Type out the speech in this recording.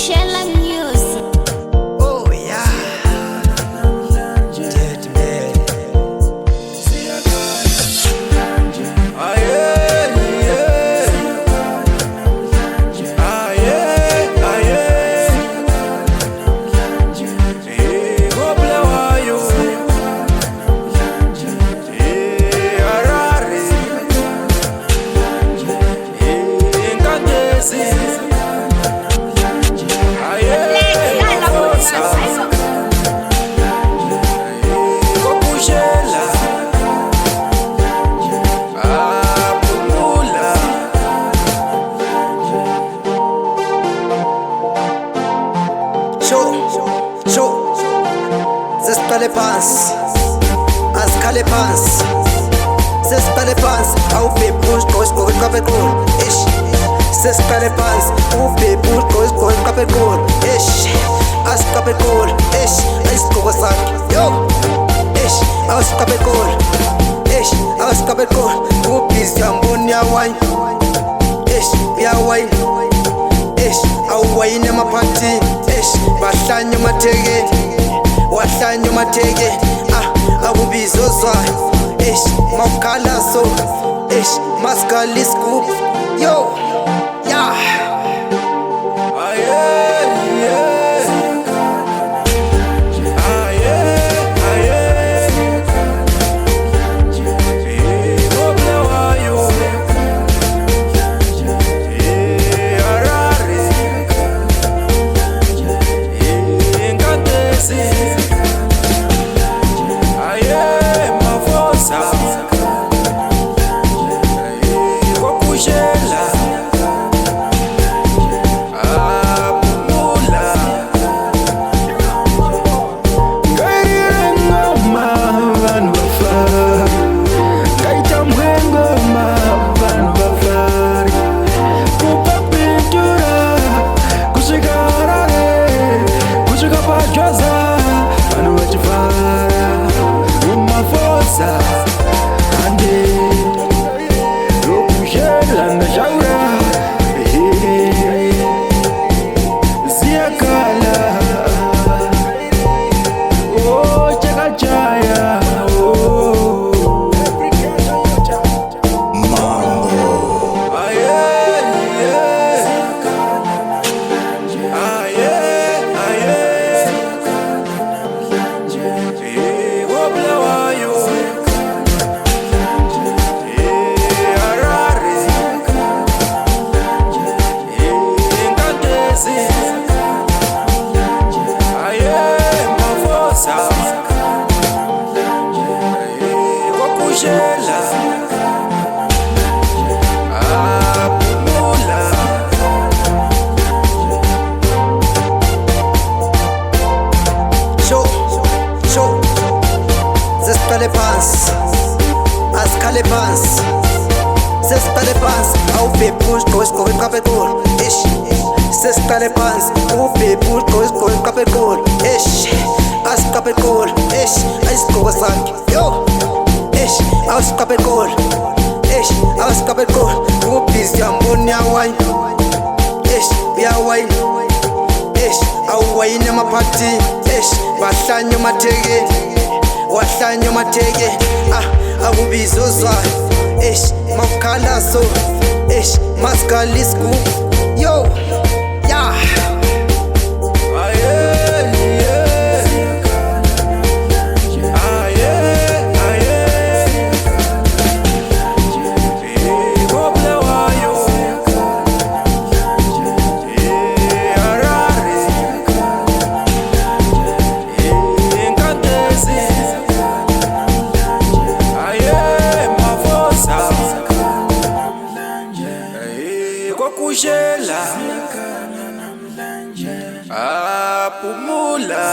Shella Music. Oh yeah, dead man. Ah yeah, yeah. Ah yeah, ah yeah. Gobla wayo. Arare. Nkandezi. Zespele pants, askale pants. Zespele pants, au pe push, cois cois cape cool. Ish, zespele pants, au pe push, cois cois cape cool. Ish, as cape cool. Ish, is coasak. Yo, ish, as cape cool. Ish, as cape cool. Upis jambonia wine. Ish, ya wine. Ish, au wine ma party. Ish, bahlanyo matege. Wahlanyo matege, akubizozwa. Ish, mawukhalazo. Ish, maskali scoop. Yo, yeah. Ah yeah, yeah. Ah yeah, ah yeah. Gobla wayo. Arare. Nkandezi. Zespele pants, askale pants. Zespele pants, au pe push, cois cois cape cool. Ish, zespele pants, au pe push, cois cois cape cool. Ish, as cape cool. Ish, is coasak. Yo, ish, as cape cool. Ish, as cape cool. Upis jambonia wine. Ish, ya wine. Ish, au wine ma party. Ish, bahlanyo matege. Wahlanyo matege, akubizozwa. Ish, mawukhalazo. Ish, maskali scoop. Yo, yeah. Ah yeah, yeah. Ah yeah, ah yeah. Gobla wayo. Arare. Nkandezi. Kokushela, apumula.